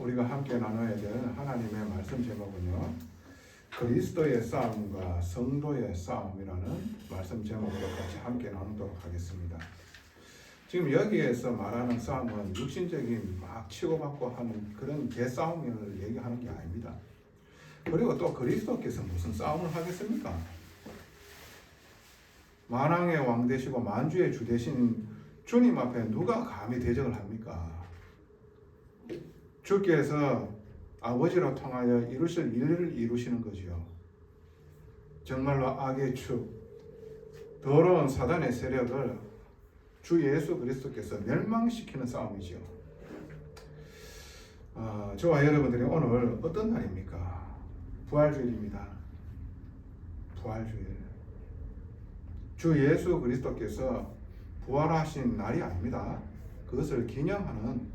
우리가 함께 나눠야 될 하나님의 말씀 제목은요, 그리스도의 싸움과 성도의 싸움이라는 말씀 제목으로 같이 함께 나누도록 하겠습니다. 지금 여기에서 말하는 싸움은 육신적인 막 치고받고 하는 그런 개싸움을 얘기하는 게 아닙니다. 그리고 또 그리스도께서 무슨 싸움을 하겠습니까? 만왕의 왕 되시고 만주의 주 되신 주님 앞에 누가 감히 대적을 합니까? 주께서 아버지로 통하여 이루실 일을 이루시는 거지요. 정말로 악의 축, 더러운 사단의 세력을 주 예수 그리스도께서 멸망시키는 싸움이지요. 저와 여러분들이 오늘 어떤 날입니까? 부활주일입니다. 부활주일. 주 예수 그리스도께서 부활하신 날이 아닙니다. 그것을 기념하는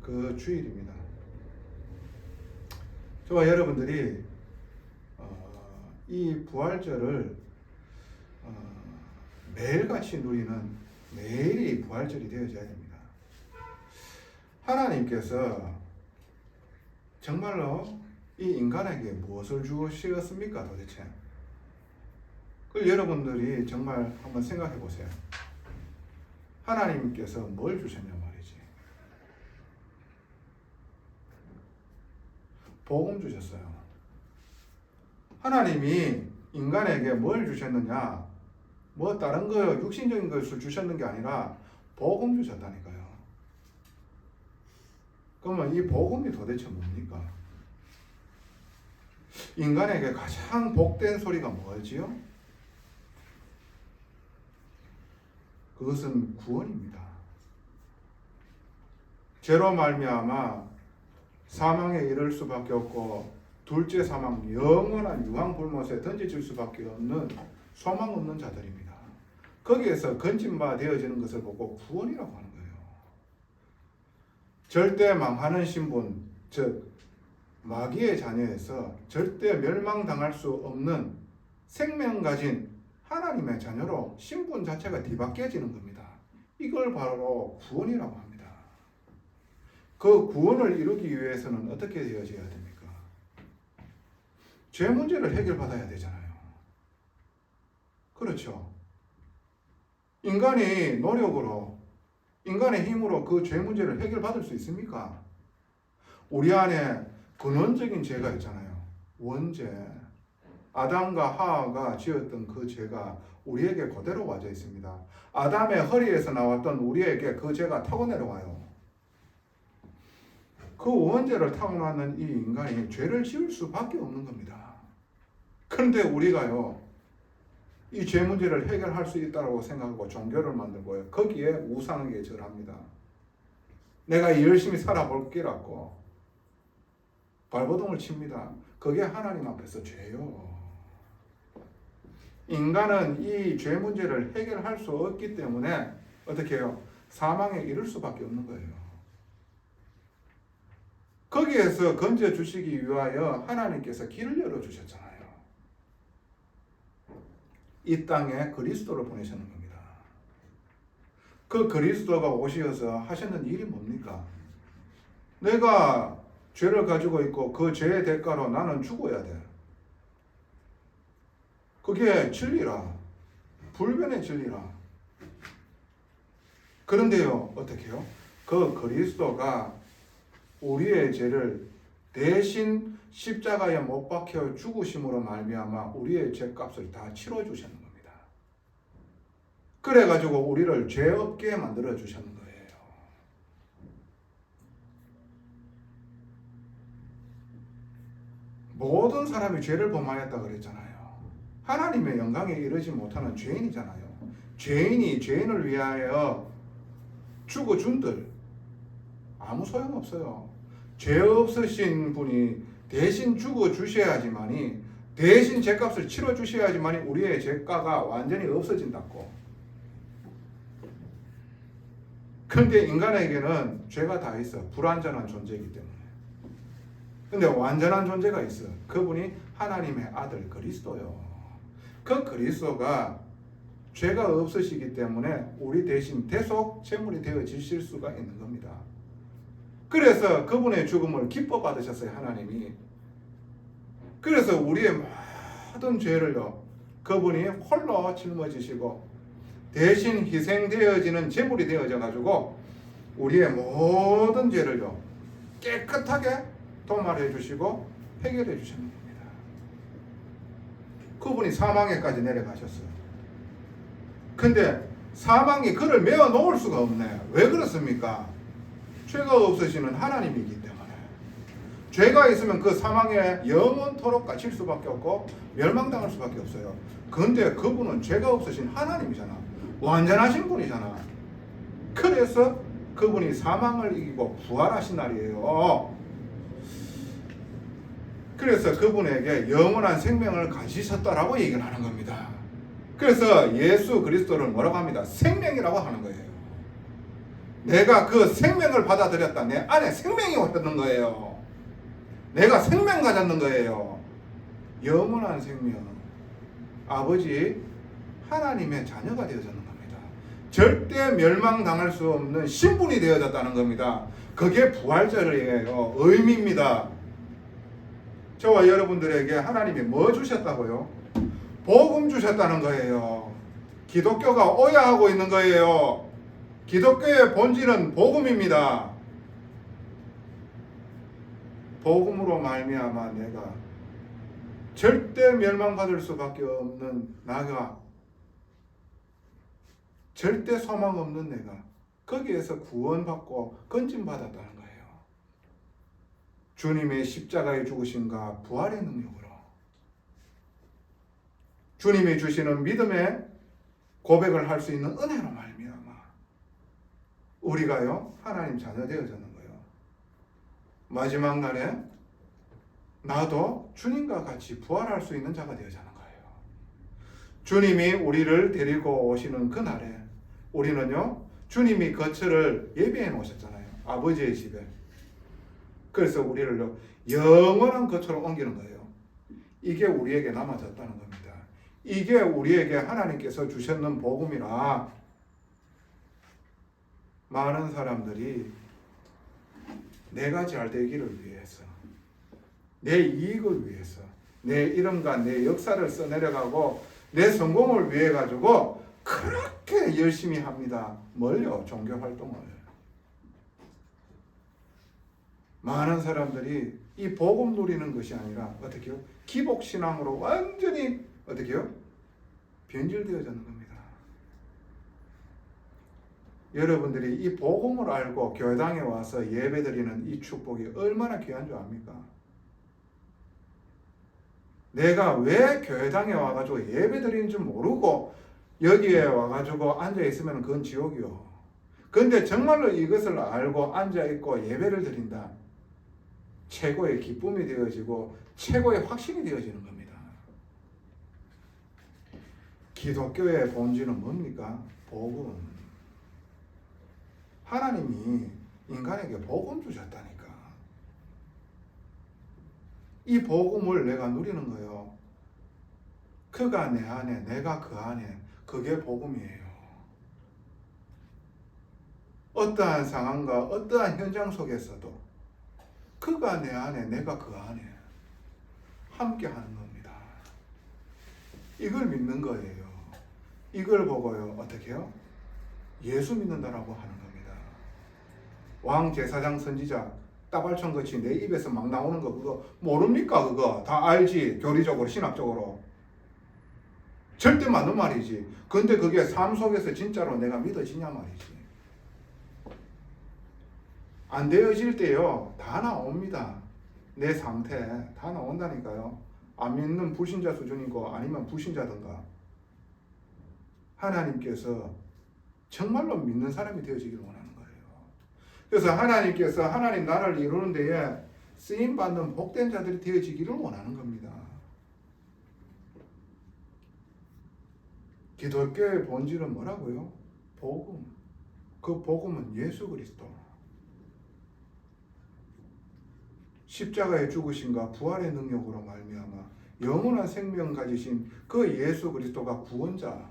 그 주일입니다. 저와 여러분들이 이 부활절을 매일같이 누리는 매일이 부활절이 되어져야 됩니다. 하나님께서 정말로 이 인간에게 무엇을 주셨습니까 도대체? 그걸 여러분들이 정말 한번 생각해 보세요. 하나님께서 뭘 주셨냐 말이지. 복음 주셨어요. 하나님이 인간에게 뭘 주셨느냐? 뭐 다른 거 육신적인 것을 주셨는 게 아니라 복음 주셨다니까요. 그러면 이 복음이 도대체 뭡니까? 인간에게 가장 복된 소리가 뭐지요? 그것은 구원입니다. 죄로 말미암아 사망에 이를 수밖에 없고 둘째 사망, 영원한 유황불못에 던져질 수밖에 없는 소망 없는 자들입니다. 거기에서 건진바 되어지는 것을 보고 구원이라고 하는 거예요. 절대 망하는 신분, 즉 마귀의 자녀에서 절대 멸망당할 수 없는 생명 가진 하나님의 자녀로 신분 자체가 뒤바뀌어지는 겁니다. 이걸 바로 구원이라고 합니다. 그 구원을 이루기 위해서는 어떻게 되어져야 됩니까? 죄 문제를 해결받아야 되잖아요. 그렇죠. 인간이 노력으로, 인간의 힘으로 그 죄 문제를 해결받을 수 있습니까? 우리 안에 근원적인 죄가 있잖아요. 원죄. 아담과 하와가 지었던 그 죄가 우리에게 그대로 와져 있습니다. 아담의 허리에서 나왔던 우리에게 그 죄가 타고 내려와요. 그 원죄를 타고나는 이 인간이 죄를 지을 수밖에 없는 겁니다. 그런데 우리가요, 이 죄 문제를 해결할 수 있다고 생각하고 종교를 만들고요, 거기에 우상에게 절합니다. 내가 열심히 살아볼게라고 발버둥을 칩니다. 그게 하나님 앞에서 죄요. 인간은 이 죄 문제를 해결할 수 없기 때문에 어떻게 해요? 사망에 이를 수밖에 없는 거예요. 거기에서 건져주시기 위하여 하나님께서 길을 열어주셨잖아요. 이 땅에 그리스도를 보내셨는 겁니다. 그 그리스도가 오셔서 하셨는 일이 뭡니까? 내가 죄를 가지고 있고 그 죄의 대가로 나는 죽어야 돼. 그게 진리라. 불변의 진리라. 그런데요, 어떻게 해요? 그 그리스도가 우리의 죄를 대신 십자가에 못 박혀 죽으심으로 말미암아 우리의 죄값을 다 치러 주셨는 겁니다. 그래가지고 우리를 죄 없게 만들어 주셨는 거예요. 모든 사람이 죄를 범하였다 그랬잖아요. 하나님의 영광에 이르지 못하는 죄인이잖아요. 죄인이 죄인을 위하여 죽어준들 아무 소용없어요. 죄 없으신 분이 대신 죽어주셔야지만이, 대신 죄값을 치러주셔야지만이 우리의 죄가가 완전히 없어진다고. 그런데 인간에게는 죄가 다 있어. 불완전한 존재이기 때문에. 근데 완전한 존재가 있어. 그분이 하나님의 아들 그리스도요. 그 그리스도가 죄가 없으시기 때문에 우리 대신 대속 제물이 되어지실 수가 있는 겁니다. 그래서 그분의 죽음을 기뻐 받으셨어요, 하나님이. 그래서 우리의 모든 죄를요, 그분이 홀로 짊어지시고 대신 희생되어지는 제물이 되어져 가지고 우리의 모든 죄를요 깨끗하게 도말해 주시고 해결해 주시는 겁니다. 그분이 사망에까지 내려가셨어요. 근데 사망이 그를 메어 놓을 수가 없네. 왜 그렇습니까? 죄가 없으시는 하나님이기 때문에. 죄가 있으면 그 사망에 영원토록 갇힐 수밖에 없고 멸망당할 수밖에 없어요. 그런데 그분은 죄가 없으신 하나님이잖아. 완전하신 분이잖아. 그래서 그분이 사망을 이기고 부활하신 날이에요. 그래서 그분에게 영원한 생명을 가지셨다라고 얘기를 하는 겁니다. 그래서 예수 그리스도를 뭐라고 합니다? 생명이라고 하는 거예요. 내가 그 생명을 받아들였다. 내 안에 생명이 오셨는 거예요. 내가 생명 가졌는 거예요. 영원한 생명. 아버지 하나님의 자녀가 되어졌는 겁니다. 절대 멸망당할 수 없는 신분이 되어졌다는 겁니다. 그게 부활절이에요. 의미입니다. 저와 여러분들에게 하나님이 뭐 주셨다고요? 복음 주셨다는 거예요. 기독교가 오야하고 있는 거예요. 기독교의 본질은 복음입니다. 복음으로 말미암아 내가 절대 멸망받을 수밖에 없는 나가, 절대 소망 없는 내가 거기에서 구원받고 건진받았다는 거예요. 주님의 십자가의 죽으심과 부활의 능력으로 주님이 주시는 믿음의 고백을 할 수 있는 은혜로 말미암아 우리가요 하나님 자녀 되어지는 거예요. 마지막 날에 나도 주님과 같이 부활할 수 있는 자가 되어지는 거예요. 주님이 우리를 데리고 오시는 그 날에 우리는요 주님이 거처를 예비해 놓으셨잖아요. 아버지의 집에. 그래서 우리를 영원한 거처로 옮기는 거예요. 이게 우리에게 남아졌다는 겁니다. 이게 우리에게 하나님께서 주셨는 복음이라 많은 사람들이 내가 잘 되기를 위해서, 내 이익을 위해서, 내 이름과 내 역사를 써내려가고 내 성공을 위해 가지고 그렇게 열심히 합니다. 뭘요? 종교 활동을. 많은 사람들이 이 복음 누리는 것이 아니라 어떻게요? 기복신앙으로 완전히 어떻게요? 변질되어지는 겁니다. 여러분들이 이 복음을 알고 교회당에 와서 예배드리는 이 축복이 얼마나 귀한 줄 압니까? 내가 왜 교회당에 와가지고 예배드리는 줄 모르고 여기에 와가지고 앉아있으면 그건 지옥이요. 그런데 정말로 이것을 알고 앉아있고 예배를 드린다. 최고의 기쁨이 되어지고 최고의 확신이 되어지는 겁니다. 기독교의 본질은 뭡니까? 복음. 하나님이 인간에게 복음 주셨다니까. 이 복음을 내가 누리는 거예요. 그가 내 안에, 내가 그 안에. 그게 복음이에요. 어떠한 상황과 어떠한 현장 속에서도 그가 내 안에, 내가 그 안에 함께 하는 겁니다. 이걸 믿는 거예요. 이걸 보고요, 어떻게 해요? 예수 믿는다라고 하는 겁니다. 왕, 제사장, 선지자, 따발총같이 내 입에서 막 나오는 거 그거 모릅니까? 그거 다 알지. 교리적으로, 신학적으로. 절대 맞는 말이지. 근데 그게 삶 속에서 진짜로 내가 믿어지냐 말이지. 안 되어질 때요, 다 나옵니다. 내 상태 다 나온다니까요. 안 믿는 불신자 수준이고 아니면 불신자든가. 하나님께서 정말로 믿는 사람이 되어지기를 원하는 거예요. 그래서 하나님께서 하나님 나라를 이루는 데에 쓰임받는 복된 자들이 되어지기를 원하는 겁니다. 기독교의 본질은 뭐라고요? 복음. 그 복음은 예수 그리스도. 십자가의 죽으심과 부활의 능력으로 말미암아 영원한 생명 가지신 그 예수 그리스도가 구원자.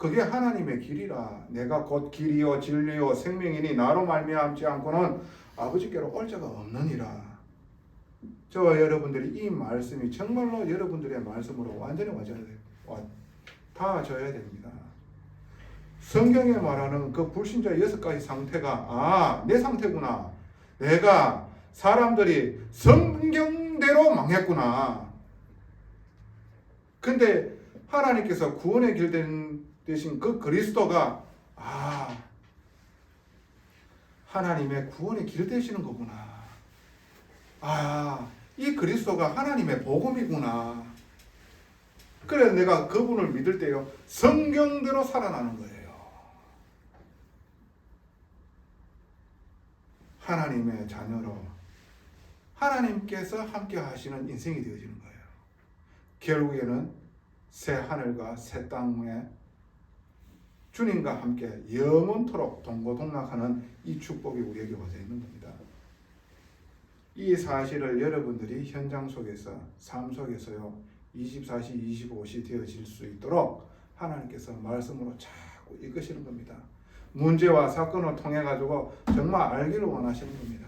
그게 하나님의 길이라. 내가 곧 길이요 진리요 생명이니 나로 말미암지 않고는 아버지께로 올 자가 없느니라. 저와 여러분들이 이 말씀이 정말로 여러분들의 말씀으로 완전히 닿아져야 됩니다. 성경에 말하는 그 불신자 6가지 상태가 내 상태구나. 내가 사람들이 성경대로 망했구나. 근데 하나님께서 구원의 길 되신 그 그리스도가 하나님의 구원의 길 되시는 거구나. 이 그리스도가 하나님의 복음이구나. 그래서 내가 그분을 믿을 때요, 성경대로 살아나는 거예요. 하나님의 자녀로 하나님께서 함께 하시는 인생이 되어지는 거예요. 결국에는 새 하늘과 새 땅에 주님과 함께 영원토록 동고동락하는 이 축복이 우리에게 와져 있는 겁니다. 이 사실을 여러분들이 현장 속에서, 삶 속에서요, 24시, 25시 되어질 수 있도록 하나님께서 말씀으로 자꾸 이끄시는 겁니다. 문제와 사건을 통해 가지고 정말 알기를 원하시는 겁니다.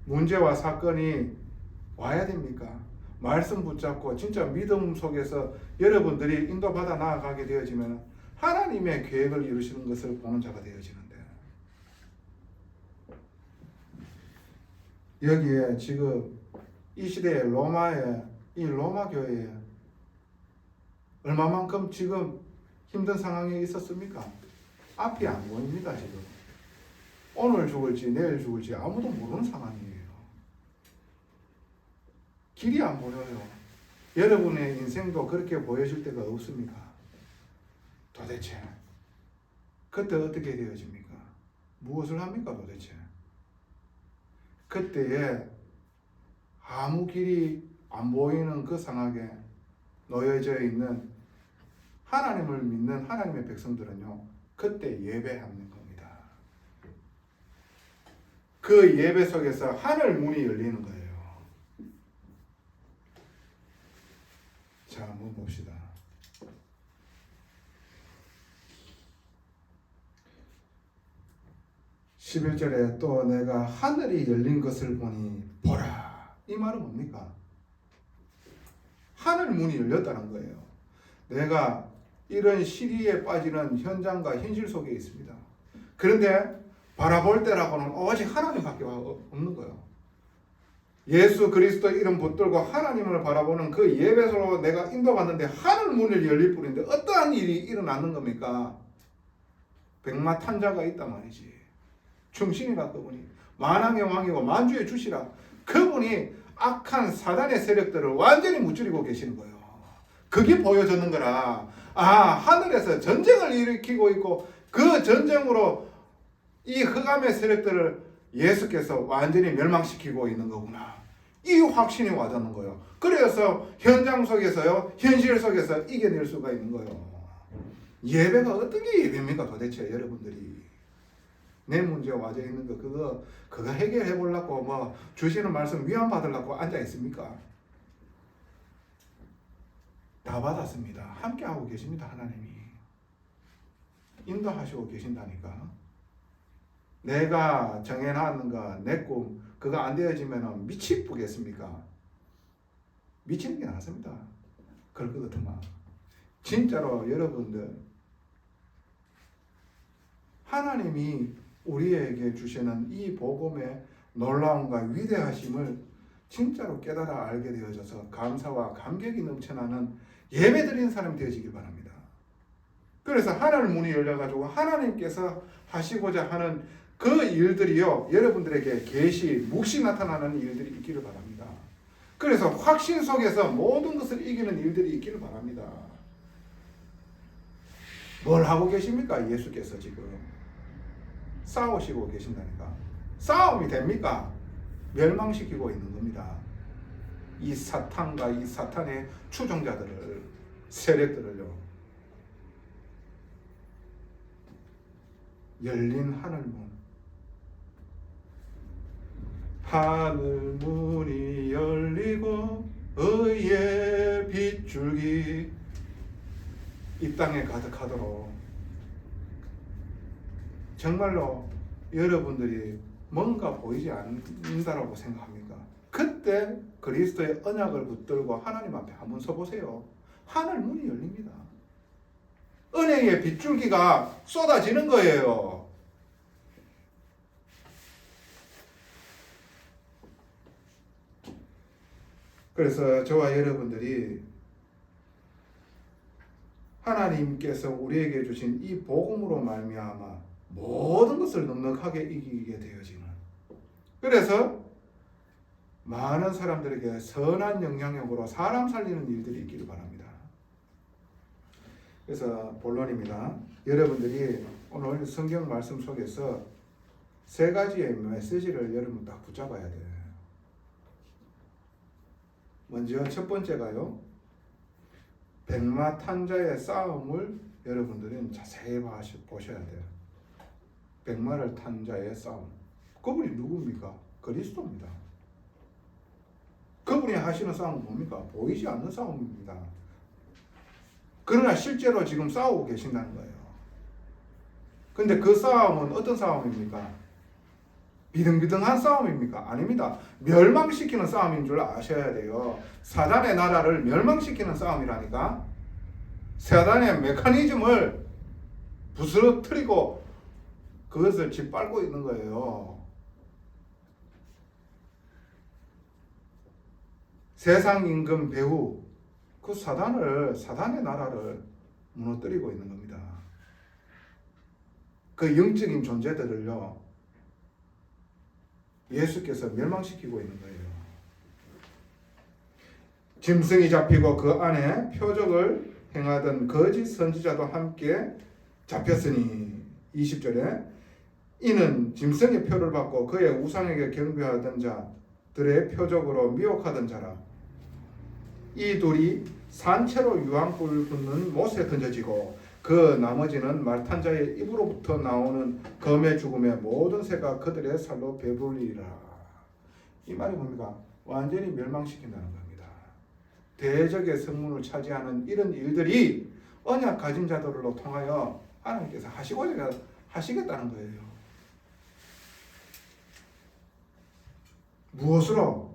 문제와 사건이 와야 됩니까? 말씀 붙잡고 진짜 믿음 속에서 여러분들이 인도받아 나아가게 되어지면 하나님의 계획을 이루시는 것을 보는 자가 되어지는데, 여기에 지금 이 시대에 로마에, 이 로마 교회에 얼마만큼 지금 힘든 상황에 있었습니까? 앞이 안 보입니다. 지금 오늘 죽을지 내일 죽을지 아무도 모르는 상황이에요. 길이 안 보여요. 여러분의 인생도 그렇게 보여질 때가 없습니까? 도대체 그때 어떻게 되어집니까? 무엇을 합니까 도대체? 그때에 아무 길이 안 보이는 그 상황에 놓여져 있는 하나님을 믿는 하나님의 백성들은요, 그때 예배하는 겁니다. 그 예배 속에서 하늘 문이 열리는 거예요. 자, 한번 봅시다. 11절에 또 내가 하늘이 열린 것을 보니 보라. 이 말은 뭡니까? 하늘 문이 열렸다는 거예요. 내가 이런 시리에 빠지는 현장과 현실 속에 있습니다. 그런데 바라볼 때라고는 오직 하나님밖에 없는 거예요. 예수 그리스도 이름 붙들고 하나님을 바라보는 그 예배소로 내가 인도받는데 하늘 문을 열릴 뿐인데 어떠한 일이 일어나는 겁니까? 백마탄자가 있단 말이지. 충신이라 그분이 만왕의 왕이고 만주의 주시라. 그분이 악한 사단의 세력들을 완전히 무찌르고 계시는 거예요. 그게 보여주는 거라. 하늘에서 전쟁을 일으키고 있고 그 전쟁으로 이 흑암의 세력들을 예수께서 완전히 멸망시키고 있는 거구나. 이 확신이 와닿는 거예요. 그래서 현장 속에서요, 현실 속에서 이겨낼 수가 있는 거예요. 예배가 어떤 게 예배입니까 도대체 여러분들이? 내 문제 와져 있는 거 그거 해결해 보려고 주시는 말씀 위안 받으려고 앉아 있습니까? 다 받았습니다. 함께 하고 계십니다. 하나님이 인도하시고 계신다니까. 내가 정해놨는가 내 꿈 그거 안 되어지면 미치겠습니까? 미치는 게 낫습니다. 그럴 것 같으면 진짜로 여러분들 하나님이 우리에게 주시는 이 복음의 놀라움과 위대하심을 진짜로 깨달아 알게 되어져서 감사와 감격이 넘쳐나는 예배드리는 사람이 되어지길 바랍니다. 그래서 하늘 문이 열려가지고 하나님께서 하시고자 하는 그 일들이요, 여러분들에게 계시, 묵시 나타나는 일들이 있기를 바랍니다. 그래서 확신 속에서 모든 것을 이기는 일들이 있기를 바랍니다. 뭘 하고 계십니까? 예수께서 지금 싸우시고 계신다니까. 싸움이 됩니까? 멸망시키고 있는 겁니다. 이 사탄과 이 사탄의 추종자들을, 세력들을요. 열린 하늘문. 하늘문이 열리고 의의 빗줄기. 이 땅에 가득하도록 정말로 여러분들이 뭔가 보이지 않는다라고 생각합니까? 그때 그리스도의 언약을 붙들고 하나님 앞에 한번 서보세요. 하늘 문이 열립니다. 은혜의 빗줄기가 쏟아지는 거예요. 그래서 저와 여러분들이 하나님께서 우리에게 주신 이 복음으로 말미암아 모든 것을 넉넉하게 이기게 되어지는, 그래서 많은 사람들에게 선한 영향력으로 사람 살리는 일들이 있기를 바랍니다. 그래서 본론입니다. 여러분들이 오늘 성경 말씀 속에서 세 가지의 메시지를 여러분 딱 붙잡아야 돼요. 먼저 첫 번째가요, 백마탄자의 싸움을 여러분들은 자세히 보셔야 돼요. 백마를 탄 자의 싸움. 그분이 누굽니까? 그리스도입니다. 그분이 하시는 싸움은 뭡니까? 보이지 않는 싸움입니다. 그러나 실제로 지금 싸우고 계신다는 거예요. 근데 그 싸움은 어떤 싸움입니까? 비등비등한 싸움입니까? 아닙니다. 멸망시키는 싸움인 줄 아셔야 돼요. 사단의 나라를 멸망시키는 싸움이라니까. 사단의 메커니즘을 부스러뜨리고 그것을 짓밟고 있는 거예요. 세상 임금 배후, 그 사단의 나라를 무너뜨리고 있는 겁니다. 그 영적인 존재들을요, 예수께서 멸망시키고 있는 거예요. 짐승이 잡히고 그 안에 표적을 행하던 거짓 선지자도 함께 잡혔으니, 20절에 이는 짐승의 표를 받고 그의 우상에게 경배하던 자들의 표적으로 미혹하던 자라. 이 둘이 산채로 유황불 붙는 못에 던져지고 그 나머지는 말탄 자의 입으로부터 나오는 검의 죽음의 모든 새가 그들의 살로 배불리라. 이 말이 뭡니까? 완전히 멸망시킨다는 겁니다. 대적의 성문을 차지하는 이런 일들이 언약 가진 자들로 통하여 하나님께서 하시고자 하시겠다는 거예요. 무엇으로?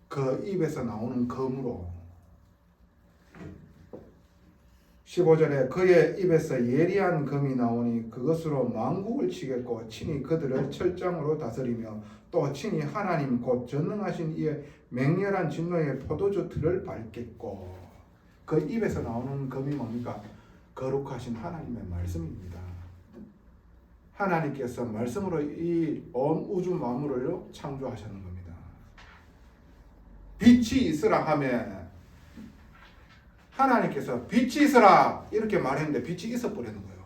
그 입에서 나오는 검으로. 15절에 그의 입에서 예리한 검이 나오니 그것으로 만국을 치겠고 친히 그들을 철장으로 다스리며 또 친히 하나님 곧 전능하신 이의 맹렬한 진노의 포도주 틀을 밟겠고. 그 입에서 나오는 검이 뭡니까? 거룩하신 하나님의 말씀입니다. 하나님께서 말씀으로 이 온 우주 만물을 창조하셨는 겁니다. 빛이 있으라 하며 하나님께서 빛이 있으라 이렇게 말했는데 빛이 있어 버리는 거예요.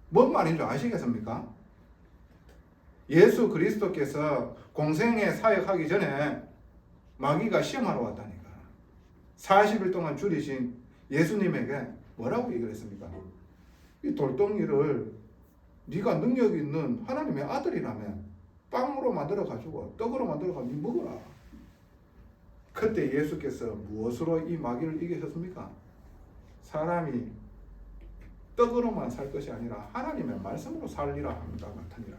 뭔 말인 줄 아시겠습니까? 예수 그리스도께서 공생에 사역하기 전에 마귀가 시험하러 왔다니까. 40일 동안 줄이신 예수님에게 뭐라고 얘기를 했습니까? 이 돌덩이를 네가 능력 있는 하나님의 아들이라면 빵으로 만들어 가지고 떡으로 만들어 가지고 먹어라. 그때 예수께서 무엇으로 이 마귀를 이기셨습니까? 사람이 떡으로만 살 것이 아니라 하나님의 말씀으로 살리라 합니다. 같으니라.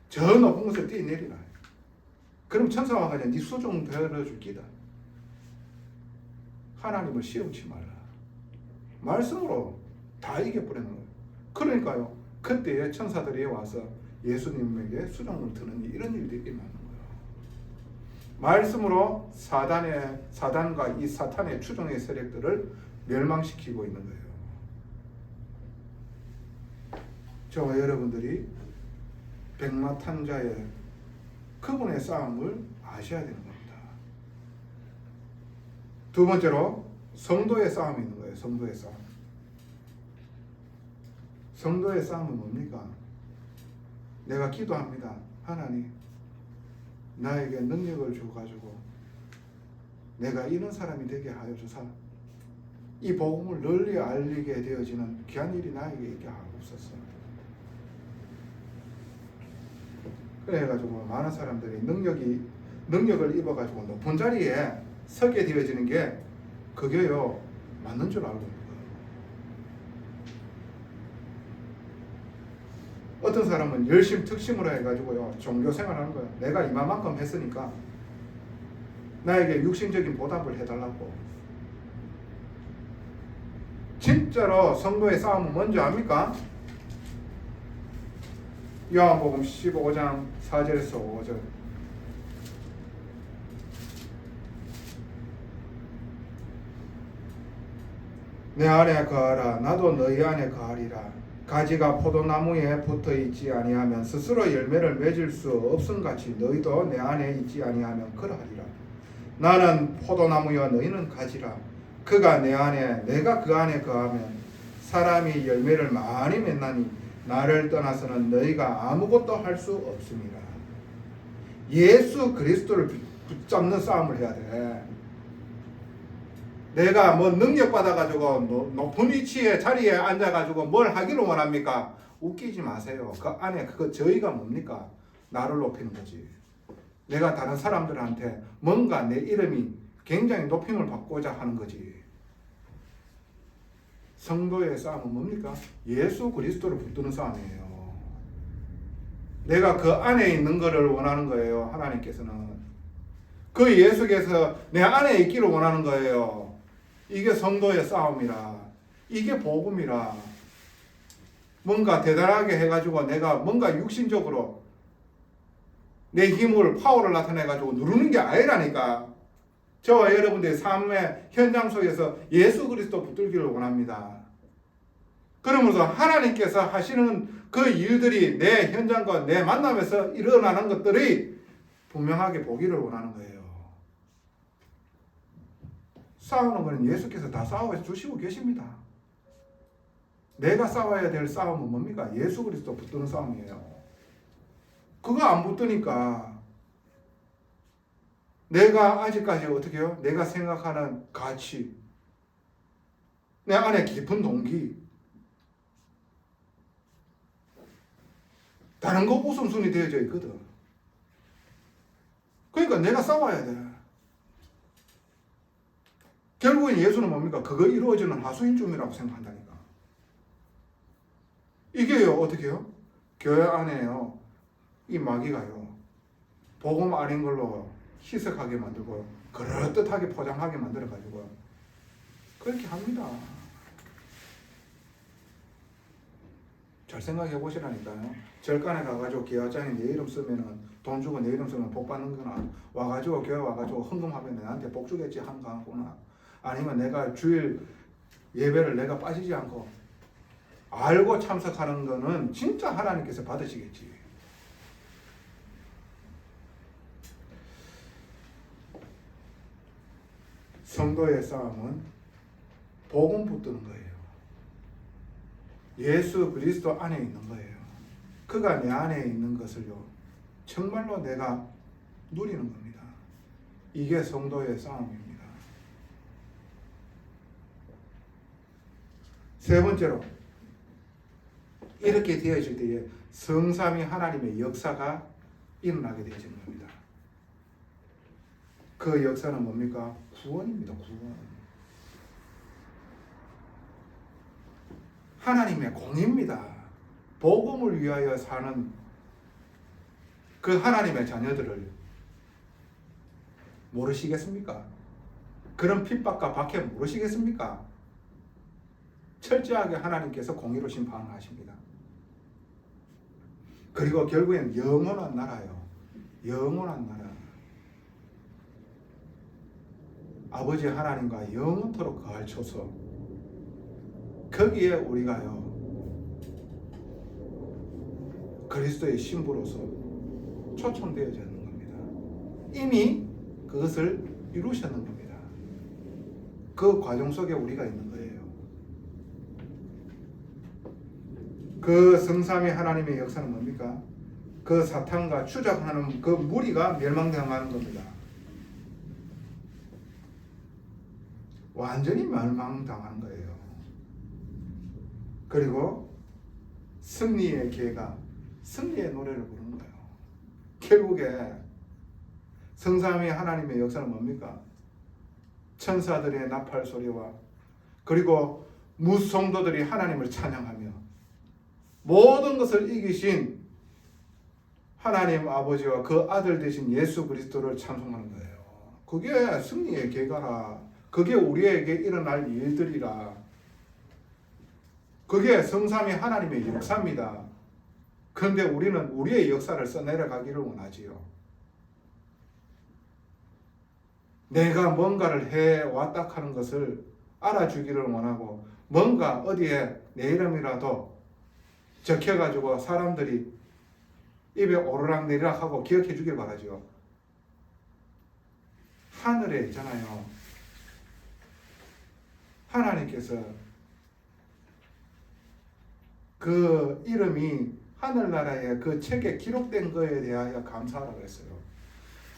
저 높은 곳에 뛰어내리라. 그럼 천사와 같이 네 수종 되어줄 기다. 하나님을 시험치 말라. 말씀으로 다 이겨버리는 거예요. 그러니까요, 그때에 천사들이 와서 예수님에게 수종을 드는 이런 일들이 많은 거예요. 말씀으로 사단과 이 사탄의 추종의 세력들을 멸망시키고 있는 거예요. 저와 여러분들이 백마탄자의 그분의 싸움을 아셔야 되는 겁니다. 두 번째로 성도의 싸움이 있는 거예요. 성도의 싸움. 성도의 싸움은 뭡니까? 내가 기도합니다. 하나님, 나에게 능력을 줘가지고 내가 이런 사람이 되게 하여 주사 이 복음을 널리 알리게 되어지는 귀한 일이 나에게 있게 하옵소서. 그래가지고 많은 사람들이 능력을 입어가지고 높은 자리에 서게 되어지는 게 그게요 맞는 줄 알고 있는 거예요. 어떤 사람은 열심히 특심으로 해가지고요 종교 생활하는 거예요. 내가 이만큼 했으니까 나에게 육신적인 보답을 해달라고. 진짜로 성도의 싸움은 뭔지 압니까? 요한복음 15장 4절에서 5절. 내 안에 거하라 나도 너희 안에 거하리라. 가지가 포도나무에 붙어 있지 아니하면 스스로 열매를 맺을 수 없음같이 너희도 내 안에 있지 아니하면 그러하리라. 나는 포도나무여 너희는 가지라. 그가 내 안에 내가 그 안에 거하면 사람이 열매를 많이 맺나니 나를 떠나서는 너희가 아무것도 할 수 없습니다. 예수 그리스도를 붙잡는 싸움을 해야 돼. 내가 뭐 능력 받아가지고 높은 위치에 자리에 앉아가지고 뭘 하기를 원합니까? 웃기지 마세요. 그 안에 그거 저희가 뭡니까? 나를 높이는 거지. 내가 다른 사람들한테 뭔가 내 이름이 굉장히 높임을 받고자 하는 거지. 성도의 싸움은 뭡니까? 예수 그리스도를 붙드는 싸움이에요. 내가 그 안에 있는 것을 원하는 거예요. 하나님께서는 그 예수께서 내 안에 있기를 원하는 거예요. 이게 성도의 싸움이라. 이게 복음이라. 뭔가 대단하게 해가지고 내가 뭔가 육신적으로 내 힘을 파워를 나타내가지고 누르는 게 아니라니까. 저와 여러분들의 삶의 현장 속에서 예수 그리스도 붙들기를 원합니다. 그러면서 하나님께서 하시는 그 일들이 내 현장과 내 만남에서 일어나는 것들이 분명하게 보기를 원하는 거예요. 싸우는 것은 예수께서 다 싸워 주시고 계십니다. 내가 싸워야 될 싸움은 뭡니까? 예수 그리스도 붙드는 싸움이에요. 그거 안 붙드니까 내가 아직까지 어떻게 해요? 내가 생각하는 가치, 내 안에 깊은 동기, 다른 거 우선순위 되어져 있거든. 그러니까 내가 싸워야 돼. 결국엔 예수는 뭡니까? 그거 이루어지는 하수인쯤이라고 생각한다니까. 이게요, 어떻게 해요? 교회 안에요, 이 마귀가요, 복음 아닌 걸로 희석하게 만들고, 그럴듯하게 포장하게 만들어가지고, 그렇게 합니다. 잘 생각해 보시라니까요. 절간에 가가지고 기와장에 내 이름 쓰면은 돈 주고 내 이름 쓰면 복 받는 거나, 와가지고 교회 와가지고 헌금하면 나한테 복 주겠지 하는 거구나. 아니면 내가 주일 예배를 내가 빠지지 않고 알고 참석하는 거는 진짜 하나님께서 받으시겠지. 성도의 싸움은 복음 붙드는 거예요. 예수 그리스도 안에 있는 거예요. 그가 내 안에 있는 것을요, 정말로 내가 누리는 겁니다. 이게 성도의 싸움입니다. 세 번째로, 이렇게 되어질 때에 성삼위 하나님의 역사가 일어나게 되어지는 겁니다. 그 역사는 뭡니까? 구원입니다. 구원. 하나님의 공입니다. 복음을 위하여 사는 그 하나님의 자녀들을 모르시겠습니까? 그런 핍박과 박해 모르시겠습니까? 철저하게 하나님께서 공의로 심판을 하십니다. 그리고 결국엔 영원한 나라요. 영원한 나라. 아버지 하나님과 영원토록 거할 초소. 거기에 우리가요, 그리스도의 신부로서 초청되어져 있는 겁니다. 이미 그것을 이루셨는 겁니다. 그 과정 속에 우리가 있는 거예요. 그 성삼위 하나님의 역사는 뭡니까? 그 사탄과 추적하는 그 무리가 멸망당하는 겁니다. 완전히 멸망당하는 거예요. 그리고 승리의 기회가 승리의 노래를 부르는 거예요. 결국에 성삼위 하나님의 역사는 뭡니까? 천사들의 나팔 소리와 그리고 무성도들이 하나님을 찬양하며 모든 것을 이기신 하나님 아버지와 그 아들 되신 예수 그리스도를 찬송하는 거예요. 그게 승리의 결과라. 그게 우리에게 일어날 일들이라. 그게 성삼위 하나님의 역사입니다. 그런데 우리는 우리의 역사를 써내려가기를 원하지요. 내가 뭔가를 해왔다 하는 것을 알아주기를 원하고 뭔가 어디에 내 이름이라도 적혀가지고 사람들이 입에 오르락내리락 하고 기억해 주길 바라죠. 하늘에 있잖아요. 하나님께서 그 이름이 하늘나라의 그 책에 기록된 거에 대하여 감사하라고 했어요.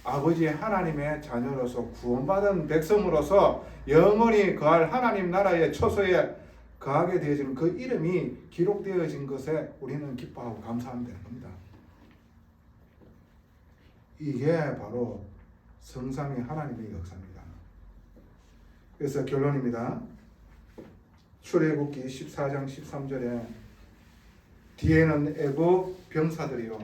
아버지 하나님의 자녀로서 구원받은 백성으로서 영원히 거할 하나님 나라의 처소에 거하게 되어진 그 이름이 기록되어진 것에 우리는 기뻐하고 감사하면 되는 겁니다. 이게 바로 성삼위 하나님의 역사입니다. 그래서 결론입니다. 출애굽기 14장 13절에 뒤에는 애굽 병사들이요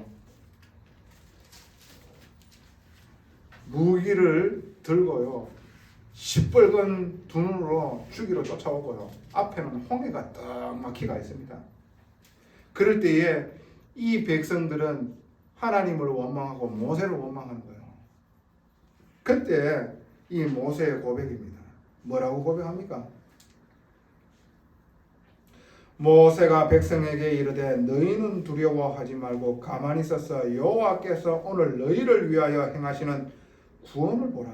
무기를 들고요 시뻘건 두 눈으로 죽이러 쫓아오고요 앞에는 홍해가 딱 막히가 있습니다. 그럴 때에 이 백성들은 하나님을 원망하고 모세를 원망하는 거예요. 그때 이 모세의 고백입니다. 뭐라고 고백합니까? 모세가 백성에게 이르되 너희는 두려워하지 말고 가만히 있어서 여호와께서 오늘 너희를 위하여 행하시는 구원을 보라.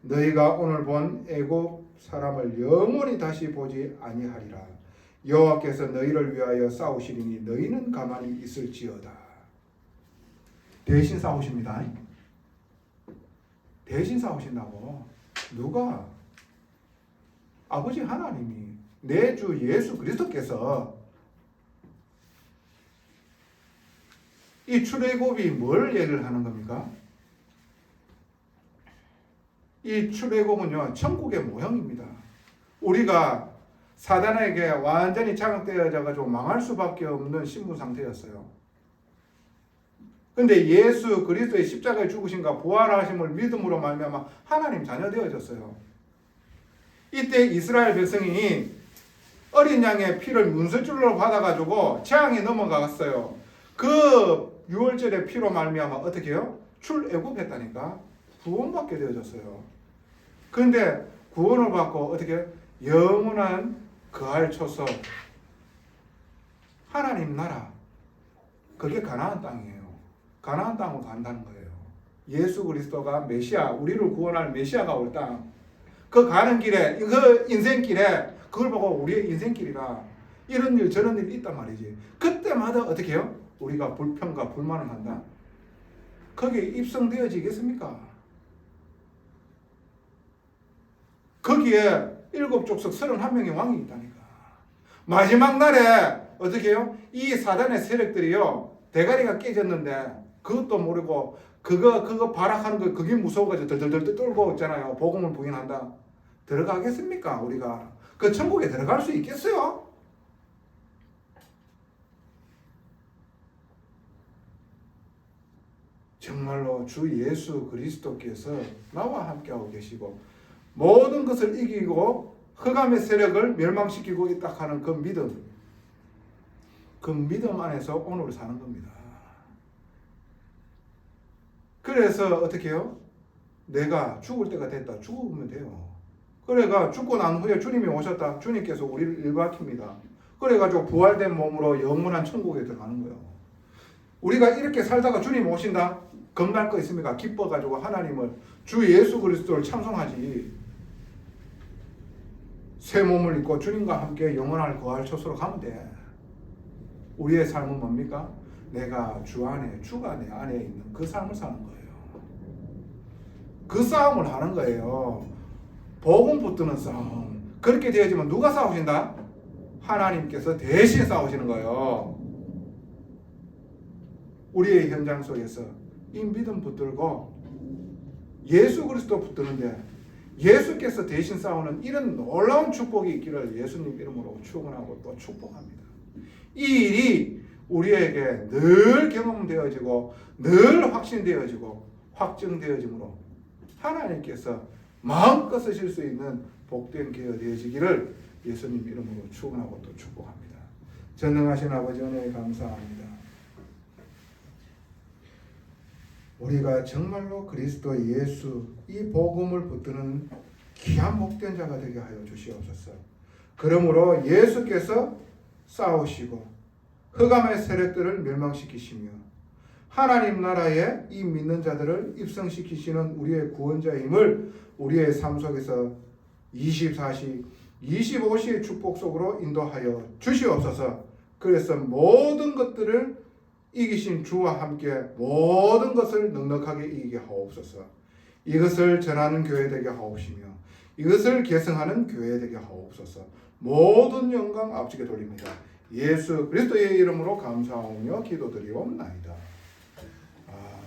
너희가 오늘 본 애굽 사람을 영원히 다시 보지 아니하리라. 여호와께서 너희를 위하여 싸우시리니 너희는 가만히 있을지어다. 대신 싸우십니다. 대신 싸우신다고. 누가? 아버지 하나님이 내 주 예수 그리스도께서 이 출애굽이 뭘 얘기를 하는 겁니까? 이 출애굽은요 천국의 모형입니다. 우리가 사단에게 완전히 장악되어져 가지고 망할 수밖에 없는 신분 상태였어요. 근데 예수 그리스도의 십자가에 죽으심과 부활하심을 믿음으로 말미암아 하나님 자녀 되어졌어요. 이때 이스라엘 백성이 어린 양의 피를 문설줄로 받아가지고 재앙이 넘어갔어요. 그 유월절의 피로 말미암아 어떻게 해요? 출애굽했다니까 구원받게 되어졌어요. 그런데 구원을 받고 어떻게 영원한 거할 처소 하나님 나라 그게 가나안 땅이에요. 가나안 땅으로 간다는 거예요. 예수 그리스도가 메시아 우리를 구원할 메시아가 올 땅 그 가는 길에 그 인생길에 그걸 보고 우리의 인생길이라 이런 일 저런 일이 있단 말이지. 그때마다 어떻게 해요? 우리가 불평과 불만을 한다. 거기에 입성되어지겠습니까? 거기에 일곱 족속 31명의 왕이 있다니까. 마지막 날에 어떻게 해요? 이 사단의 세력들이요 대가리가 깨졌는데 그것도 모르고 그거 발악하는 거 그게 무서워가지고 덜덜덜 떨고 있잖아요. 복음을 부인한다. 들어가겠습니까? 우리가 그 천국에 들어갈 수 있겠어요? 정말로 주 예수 그리스도께서 나와 함께하고 계시고 모든 것을 이기고 흑암의 세력을 멸망시키고 있다 하는 그 믿음 안에서 오늘 사는 겁니다. 그래서 어떻게 해요? 내가 죽을 때가 됐다. 죽으면 돼요. 그래가 죽고 난 후에 주님이 오셨다. 주님께서 우리를 일으킵니다. 그래가지고 부활된 몸으로 영원한 천국에 들어가는 거예요. 우리가 이렇게 살다가 주님 오신다? 겁날 거 있습니까? 기뻐가지고 하나님을 주 예수 그리스도를 찬송하지. 새 몸을 입고 주님과 함께 영원할 거할 처소로 가면 돼. 우리의 삶은 뭡니까? 내가 주 안에, 주가 내 안에 있는 그 삶을 사는 거예요. 그 싸움을 하는 거예요. 복음 붙드는 싸움. 그렇게 되어지면 누가 싸우신다? 하나님께서 대신 싸우시는 거예요. 우리의 현장 속에서 이 믿음 붙들고 예수 그리스도 붙드는데 예수께서 대신 싸우는 이런 놀라운 축복이 있기를 예수님 이름으로 축원하고 또 축복합니다. 이 일이 우리에게 늘 경험되어지고 늘 확신되어지고 확정되어지므로 하나님께서 마음껏 쓰실 수 있는 복된 기회가 되어지기를 예수님 이름으로 축원하고 또 축복합니다. 전능하신 아버지 은혜에 감사합니다. 우리가 정말로 그리스도 예수 이 복음을 붙드는 귀한 복된 자가 되게 하여 주시옵소서. 그러므로 예수께서 싸우시고 흑암의 세력들을 멸망시키시며 하나님 나라에 이 믿는 자들을 입성시키시는 우리의 구원자임을 우리의 삶 속에서 24시, 25시의 축복 속으로 인도하여 주시옵소서. 그래서 모든 것들을 이기신 주와 함께 모든 것을 넉넉하게 이기게 하옵소서. 이것을 전하는 교회 되게 하옵시며 이것을 계승하는 교회 되게 하옵소서. 모든 영광 앞지게 돌립니다. 예수 그리스도의 이름으로 감사하며 기도드리옵나이다. 아멘.